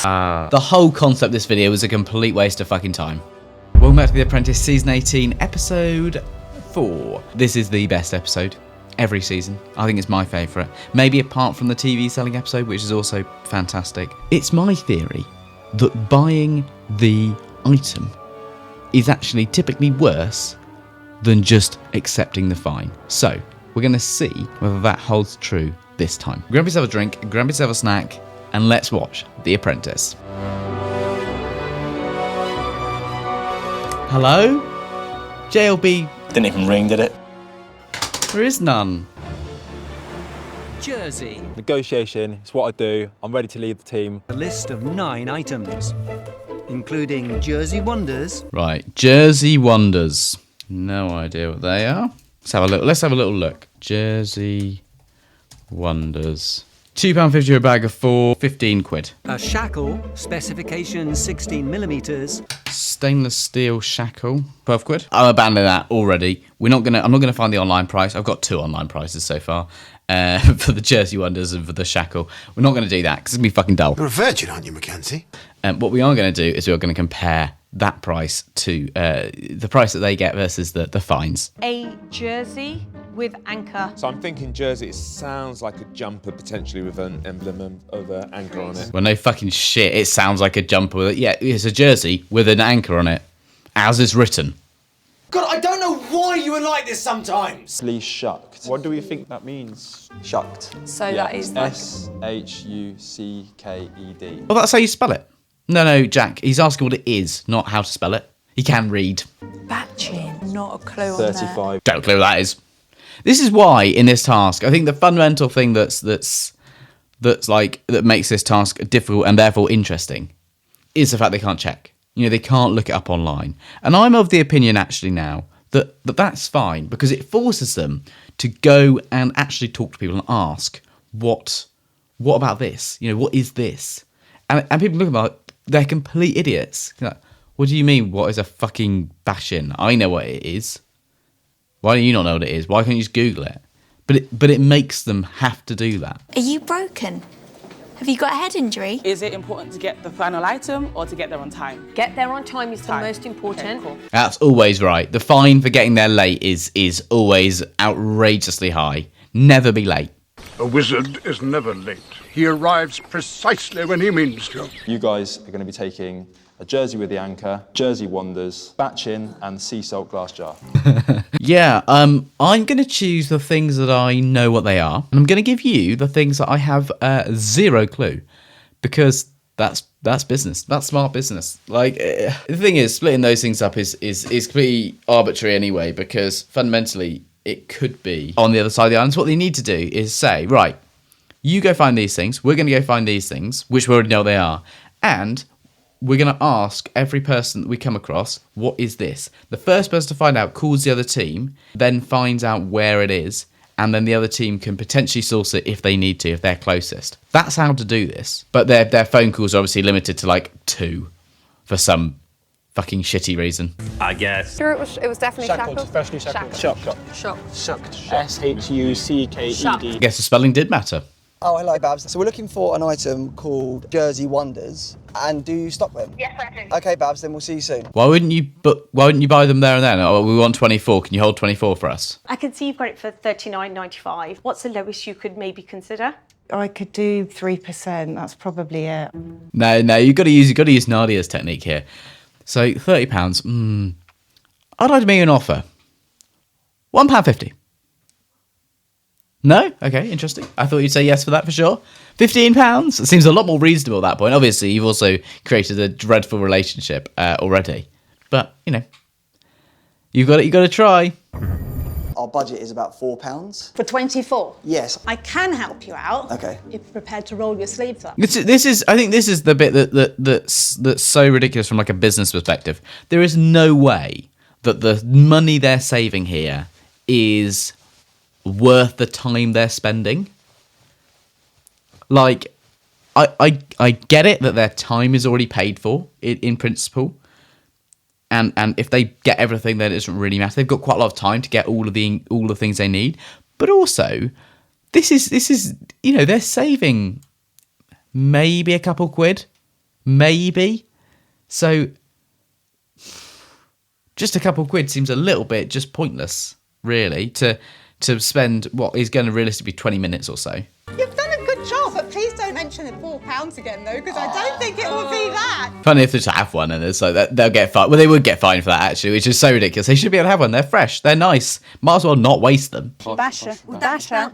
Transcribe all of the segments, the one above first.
The whole concept of this video was a complete waste of fucking time. Welcome back to The Apprentice Season 18, Episode 4. This is the best episode every season. I think it's my favourite. Maybe apart from the TV selling episode, which is also fantastic. It's my theory that buying the item is actually typically worse than just accepting the fine. So, we're going to see whether that holds true this time. Grab yourself a drink, grab yourself a snack, and let's watch The Apprentice. Hello? JLB. Didn't even ring, did it? There is none. Jersey. Negotiation, it's what I do. I'm ready to lead the team. A list of 9 items, including Jersey Wonders. Right, Jersey Wonders. No idea what they are. Let's have a little look. Jersey Wonders. £2.50 for a bag of 4, 15 quid. A shackle, specification 16mm. Stainless steel shackle, 12 quid. I'm abandoning that already. I'm not gonna find the online price. I've got 2 online prices so far. For the Jersey Wonders and for the shackle. We're not going to do that because it's going to be fucking dull. You're a virgin, aren't you, Mackenzie? What we are going to do is we're going to compare that price to the price that they get versus the fines. A jersey with anchor. So I'm thinking jersey, it sounds like a jumper potentially with an emblem of an anchor on it. Well, no fucking shit. It sounds like a jumper with it. Yeah, it's a jersey with an anchor on it, as is written. God, I don't know why you are like this sometimes. Please shucked. What do we think that means? Shucked. So that is like... S-H-U-C-K-E-D. Well, that's how you spell it. No, Jack. He's asking what it is, not how to spell it. He can read. batching. Not a clue on 35. Don't clue what that is. This is why in this task, I think the fundamental thing that makes this task difficult and therefore interesting is the fact they can't check. You know, they can't look it up online. And I'm of the opinion actually now that that's fine because it forces them to go and actually talk to people and ask, what about this? You know, what is this? And people look about it, they're complete idiots. Like, what do you mean, what is a fucking bash-in? I know what it is. Why do you not know what it is? Why can't you just Google it? But it makes them have to do that. Are you broken? Have you got a head injury? Is it important to get the final item or to get there on time? Get there on time is the most important. Okay, cool. That's always right. The fine for getting there late is always outrageously high. Never be late. A wizard is never late. He arrives precisely when he means to. You guys are going to be taking a jersey with the anchor, Jersey Wonders, batchin, and sea salt glass jar. Yeah, I'm going to choose the things that I know what they are, and I'm going to give you the things that I have zero clue, because that's business. That's smart business. Like, the thing is, splitting those things up is completely arbitrary anyway, because fundamentally it could be on the other side of the island. So what they need to do is say, right, you go find these things, we're going to go find these things, which we already know what they are, and we're going to ask every person that we come across, what is this? The first person to find out calls the other team, then finds out where it is, and then the other team can potentially source it if they need to, if they're closest. That's how to do this. But their phone calls are obviously limited to like 2 for some fucking shitty reason. I guess. Sure, it was definitely shackled. Especially shackled. Shocked. S-H-U-C-K-E-D. I guess the spelling did matter. Oh, hello, Babs. So we're looking for an item called Jersey Wonders. And do you stock them? Yes, I do. Okay, Babs, then we'll see you soon. Why wouldn't you buy them there and then? Oh, we want 24. Can you hold 24 for us? I can see you've got it for $39.95. What's the lowest you could maybe consider? I could do 3%. That's probably it. No, you've got to use Nadia's technique here. So £30. I'd like to make you an offer. £1.50. No? Okay, interesting. I thought you'd say yes for that for sure. £15? It seems a lot more reasonable at that point. Obviously, you've also created a dreadful relationship already. But, you know, you've got to try. Our budget is about £4. For 24? Yes. I can help you out. Okay. If you're prepared to roll your sleeves up. I think this is the bit that's so ridiculous from like a business perspective. There is no way that the money they're saving here is worth the time they're spending. Like, I get it that their time is already paid for in principle, and if they get everything, then it doesn't really matter. They've got quite a lot of time to get all the things they need. But also, this is they're saving maybe a couple quid maybe. So just a couple of quid seems a little bit just pointless, really, to spend what is going to realistically be 20 minutes or so. You've done a good job, but please don't mention the £4 again, though, because I don't think it will be that. Funny if they just have one and it's like that, they'll get fined. Well, they would get fined for that, actually, which is so ridiculous. They should be able to have one. They're fresh. They're nice. Might as well not waste them. Basher.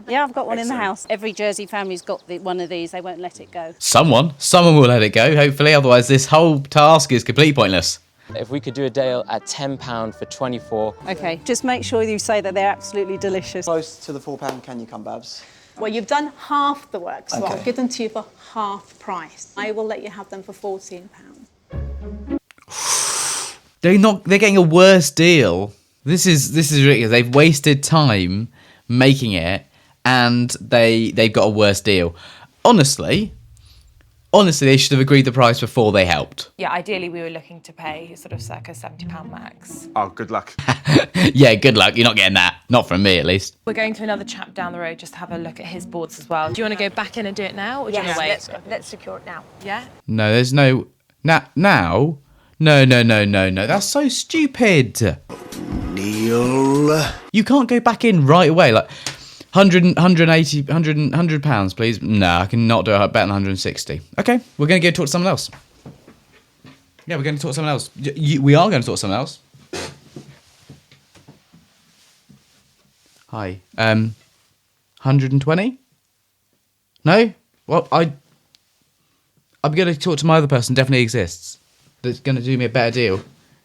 Yeah, I've got one in the house. Every Jersey family's got one of these. They won't let it go. Someone will let it go, hopefully. Otherwise, this whole task is completely pointless. If we could do a deal at £10 for 24. Okay, just make sure you say that they're absolutely delicious. Close to the £4 can you come, Babs? Well, you've done half the work, so Okay. I'll give them to you for half price. I will let you have them for £14. They're getting a worse deal. This is ridiculous. They've wasted time making it, and they've got a worse deal. Honestly, they should have agreed the price before they helped. Yeah, ideally we were looking to pay sort of circa £70 max. Oh, good luck. Yeah, good luck. You're not getting that. Not from me, at least. We're going to another chap down the road just to have a look at his boards as well. Do you want to go back in and do it now, or do you want to wait? Let's secure it now. Yeah? No, there's no... Now? No. That's so stupid. Neil. You can't go back in right away. Like, 100 pounds, please. No, I cannot do it better than 160. Okay, we're going to go talk to someone else. Yeah, we're going to talk to someone else. We are going to talk to someone else. Hi. 120? No? Well, I'm going to talk to my other person. Definitely exists. That's going to do me a better deal.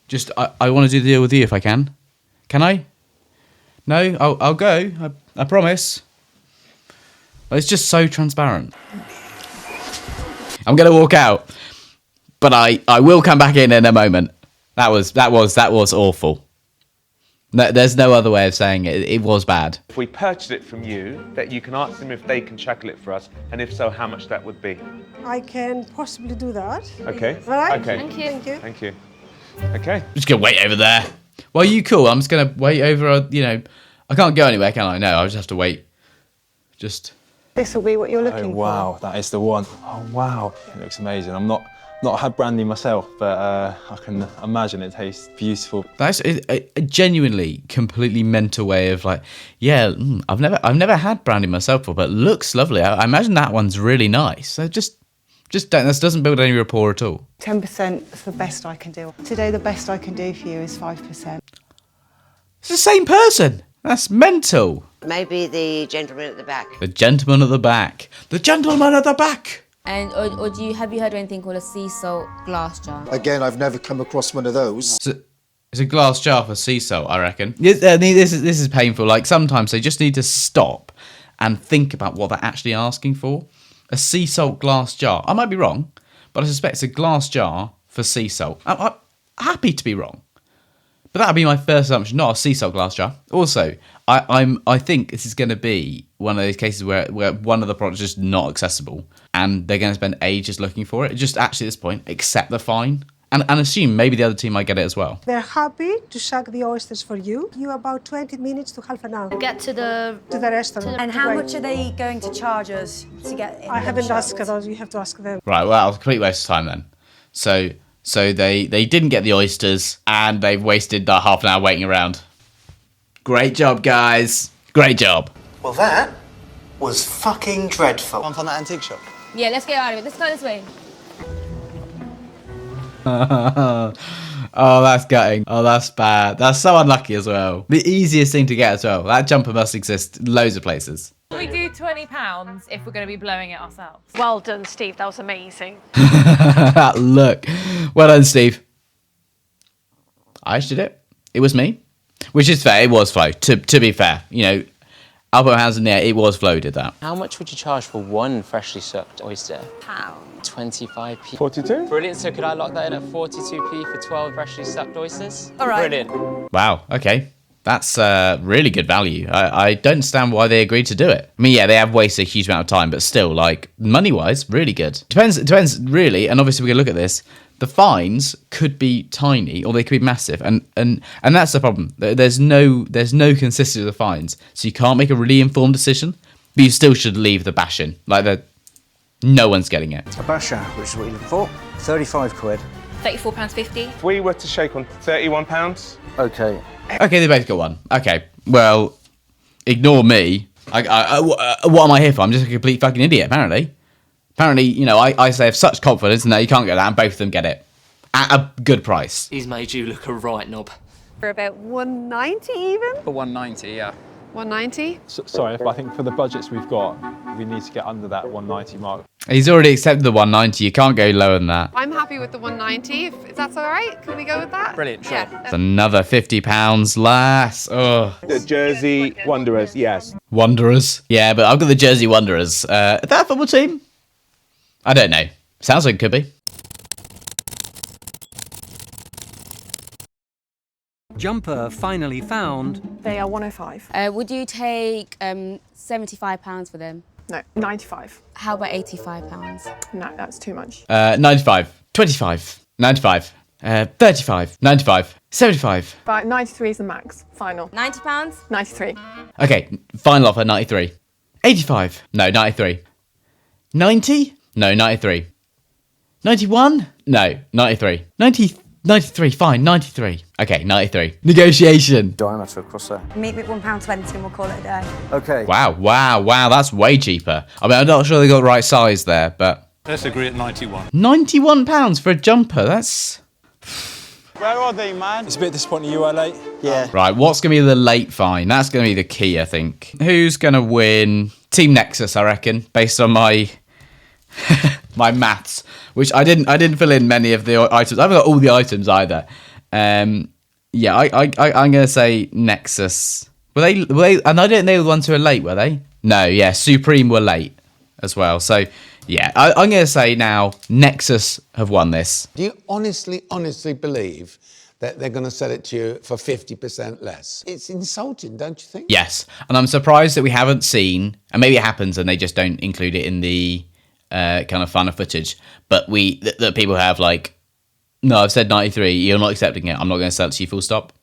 Just, I want to do the deal with you if I can. Can I? No? I'll go. I promise. But it's just so transparent. I'm going to walk out. But I will come back in a moment. That was awful. No, there's no other way of saying it. It was bad. If we purchase it from you, that you can ask them if they can shackle it for us, and if so, how much that would be. I can possibly do that. Okay. All right. Okay. Thank you. Thank you. Thank you. Okay. I'm just going to wait over there. Well, you cool. I'm just going to wait over, I can't go anywhere, can I? No, I'll just have to wait. Just... This will be what you're looking Oh, wow, that is the one. Oh, wow. It looks amazing. I'm not had brandy myself, but I can imagine it tastes beautiful. That's a genuinely completely mental way of like, yeah, I've never had brandy myself before, but it looks lovely. I imagine that one's really nice. So just don't. This doesn't build any rapport at all. 10% is the best I can do. Today, the best I can do for you is 5%. It's the same person. That's mental. Maybe the gentleman at the back. The gentleman at the back. The gentleman at the back. And or have you heard of anything called a sea salt glass jar? Again, I've never come across one of those. It's a glass jar for sea salt, I reckon. This is painful. Like, sometimes they just need to stop and think about what they're actually asking for. A sea salt glass jar. I might be wrong, but I suspect it's a glass jar for sea salt. I'm happy to be wrong, but that would be my first assumption. Not a sea salt glass jar. Also, I think this is going to be one of those cases where one of the products is just not accessible, and they're going to spend ages looking for it. Just actually at this point, accept the fine and assume maybe the other team might get it as well. They're happy to suck the oysters for you. You about 20 minutes to half an hour. Get to the restaurant. And how much are they going to charge us to get in? I haven't asked those. You have to ask them. Right. Well, it's a complete waste of time then. So they didn't get the oysters, and they've wasted that half an hour waiting around. Great job, guys. Great job. Well, that was fucking dreadful. One from that antique shop. Yeah, let's get out of it. Let's go this way. Oh, that's gutting. Oh, that's bad. That's so unlucky as well. The easiest thing to get as well. That jumper must exist loads of places. We do £20 if we're going to be blowing it ourselves. Well done, Steve. That was amazing. Look. Well done, Steve. I just did it. It was me. Which is fair. It was Flo. To be fair. I'll put my hands in the air. It was Flo who did that. How much would you charge for one freshly sucked oyster? £1. 25p. 42? Brilliant. So could I lock that in at 42p for 12 freshly sucked oysters? All right. Brilliant. Wow. Okay. That's really good value. I don't understand why they agreed to do it. I mean, yeah, they have wasted a huge amount of time, but still, like, money-wise, really good. Depends really, and obviously we're going to look at this. The fines could be tiny or they could be massive, and that's the problem. There's no consistency with the fines, so you can't make a really informed decision, but you still should leave the bashing. Like, No one's getting it. A basher, which is what you're looking for. 35 quid. £34.50. If we were to shake on £31. Okay. Okay, they both got one. Okay, well, ignore me. What am I here for? I'm just a complete fucking idiot, apparently. Apparently, you know, I say have such confidence, and no, you can't get that, and both of them get it. At a good price. He's made you look a right knob. For about 190 even? For 190, yeah. 190? Sorry, but I think for the budgets we've got, we need to get under that 190 mark. He's already accepted the 190. You can't go lower than that. I'm happy with the 190, if that's all right. Can we go with that? Brilliant, sure. Yeah. It's another £50 less. Oh. The Jersey Wanderers, yes. Wanderers. Yeah, but I've got the Jersey Wanderers. Is that a football team? I don't know. Sounds like it could be. Jumper finally found. They are 105. Would you take £75 for them? No, 95. How about £85? No, that's too much. 95, 25, 95, 35, 95, 75. But 93 is the max. Final. £90? 93. Okay, final offer, 93. 85? No, 93. 90? No, 93. 91? No, 93. 93, fine, 93. Okay, 93. Negotiation. Diameter across there. Meet me at £1.20 and we'll call it a day. Okay. Wow, that's way cheaper. I mean, I'm not sure they got the right size there, but... Let's agree at 91. £91 for a jumper, that's... Where are they, man? It's a bit disappointing you are late. Yeah. Right, what's going to be the late fine? That's going to be the key, I think. Who's going to win? Team Nexus, I reckon, based on my... my maths, which I didn't fill in many of the items. I haven't got all the items either. Yeah, I'm gonna say Nexus. Were they? And I don't know the ones who are late. Were they? No. Yeah, Supreme were late as well. So yeah, I'm gonna say now Nexus have won this. Do you honestly believe that they're going to sell it to you for 50% less? It's insulting, don't you think? Yes, and I'm surprised that we haven't seen, and maybe it happens and they just don't include it in the kind of final footage, but that people have like, no, I've said 93, you're not accepting it, I'm not going to sell it to you, full stop.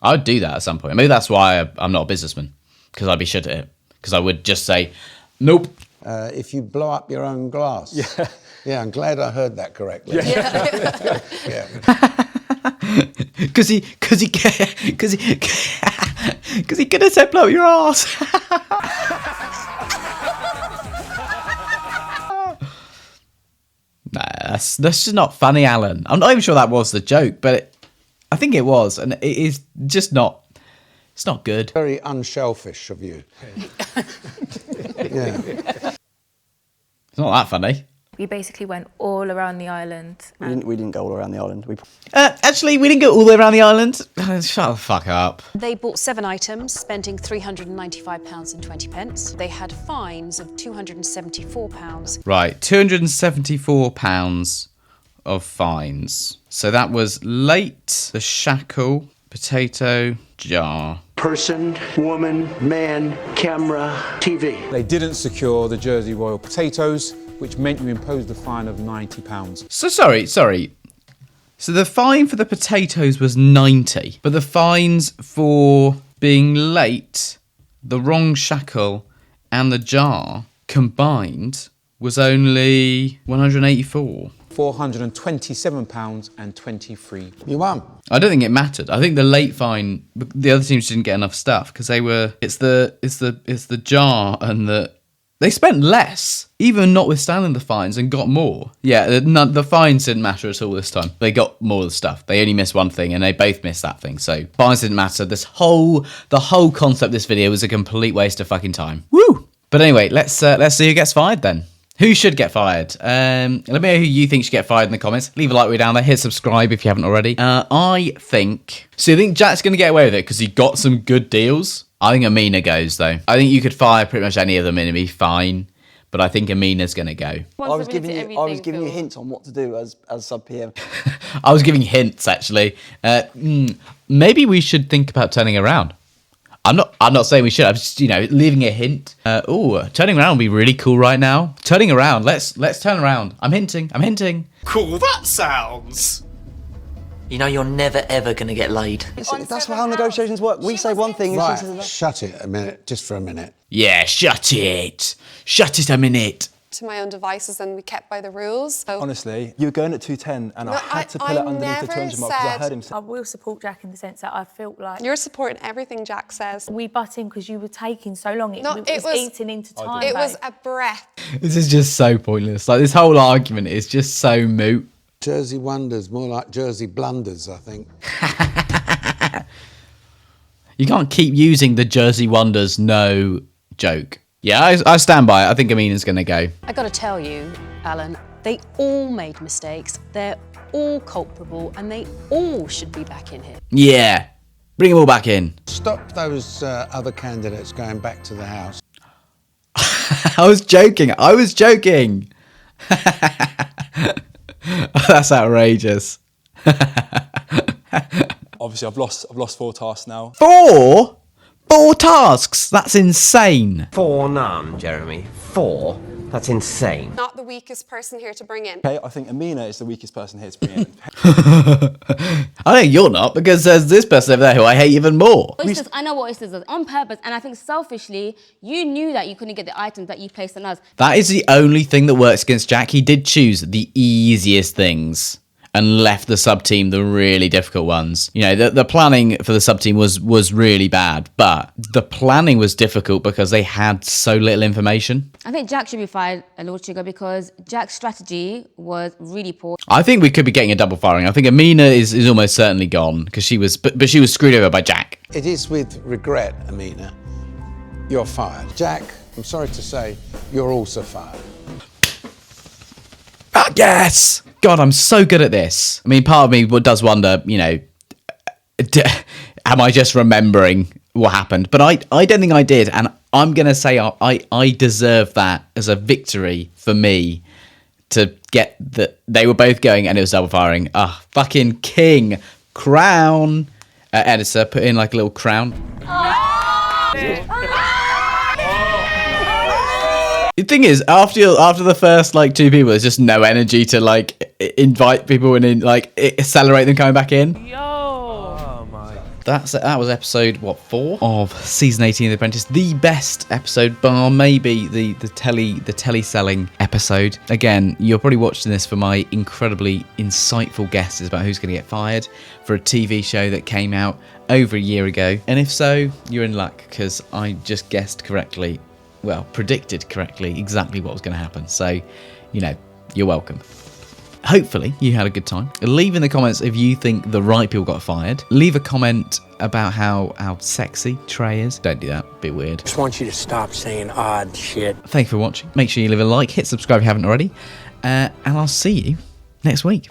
I would do that at some point. Maybe that's why I'm not a businessman, because I'd be shit at it, because I would just say, nope. If you blow up your own glass. Yeah. Yeah, I'm glad I heard that correctly. Yeah. Yeah. Because he could have said blow up your ass. Nah, that's just not funny, Alan. I'm not even sure that was the joke, but I think it was, and it is just not. It's not good. Very unshellfish of you. Yeah. It's not that funny. We basically went all around the island. We didn't go all around the island. Actually, we didn't go all the way around the island. Shut the fuck up. They bought 7 items, spending £395.20. They had fines of £274. Right, £274 of fines. So that was late, the shackle, potato, jar. Person, woman, man, camera, TV. They didn't secure the Jersey Royal potatoes, which meant you imposed a fine of £90. So sorry. So the fine for the potatoes was 90, but the fines for being late, the wrong shackle, and the jar combined was only 184. £427.23. You won. I don't think it mattered. I think the late fine, the other teams didn't get enough stuff because they were. It's the jar and they spent less, even notwithstanding the fines, and got more. Yeah, the fines didn't matter at all this time. They got more of the stuff. They only missed one thing, and they both missed that thing. So fines didn't matter. The whole concept of this video was a complete waste of fucking time. Woo! But anyway, let's see who gets fired then. Who should get fired? Let me know who you think should get fired in the comments. Leave a like way down there. Hit subscribe if you haven't already. I think Jack's going to get away with it because he got some good deals. I think Amina goes, though. I think you could fire pretty much any of them and it'd be fine. But I think Amina's going to go. I was giving you hints on what to do as sub PM. I was giving hints, actually. Maybe we should think about turning around. I'm not saying we should. I'm just, leaving a hint. Turning around would be really cool right now. Turning around. Let's turn around. I'm hinting. Cool that sounds. You know you're never ever going to get laid. That's how negotiations work. We say one thing and she says another. Shut it a minute, just for a minute. Yeah, shut it. Shut it a minute. to my own devices and we kept by the rules. So Honestly, you were going at 210 and I had to pull it underneath the 200 mark because I heard him say... I will support Jack in the sense that I felt like... You're supporting everything Jack says. We butt in because you were taking so long. It was eating into time. It was a breath. This is just so pointless. Like, this whole argument is just so moot. Jersey Wonders, more like Jersey Blunders, I think. You can't keep using the Jersey Wonders no joke. Yeah, I stand by it. I think Amina's going to go. I got to tell you, Alan, they all made mistakes. They're all culpable and they all should be back in here. Yeah, bring them all back in. Stop those other candidates going back to the house. I was joking. That's outrageous. Obviously, I've lost 4 tasks now. 4? 4 tasks? That's insane. 4 none, Jeremy. 4? That's insane. Not the weakest person here to bring in. Okay, I think Amina is the weakest person here to bring in. I know you're not, because there's this person over there who I hate even more. Oysters, I know what oysters are on purpose, and I think selfishly, you knew that you couldn't get the items that you placed on us. That is the only thing that works against Jack. He did choose the easiest things and left the sub-team the really difficult ones. You know, the planning for the sub-team was really bad, but the planning was difficult because they had so little information. I think Jack should be fired, Lord Sugar, because Jack's strategy was really poor. I think we could be getting a double firing. I think Amina is almost certainly gone because she was screwed over by Jack. It is with regret, Amina. You're fired. Jack, I'm sorry to say, you're also fired. Ah, yes! God, I'm so good at this. I mean, part of me does wonder, you know, am I just remembering what happened? But I don't think I did, and I'm going to say I deserve that as a victory for me to get that they were both going and it was double firing. Ah, fucking king. Crown. Editor, put in like a little crown. The thing is, after the first like 2 people, there's just no energy to like invite people and like accelerate them coming back in. Yo. Oh my. That was episode 4 of season 18 of The Apprentice, the best episode bar maybe the telly-selling episode. Again, you're probably watching this for my incredibly insightful guesses about who's going to get fired for a TV show that came out over a year ago. And if so, you're in luck because I just guessed correctly. Well, predicted correctly exactly what was going to happen. So, you know, you're welcome. Hopefully you had a good time. Leave in the comments if you think the right people got fired. Leave a comment about how sexy Trey is. Don't do that. Bit weird. Just want you to stop saying odd shit. Thank you for watching. Make sure you leave a like, hit subscribe if you haven't already. And I'll see you next week.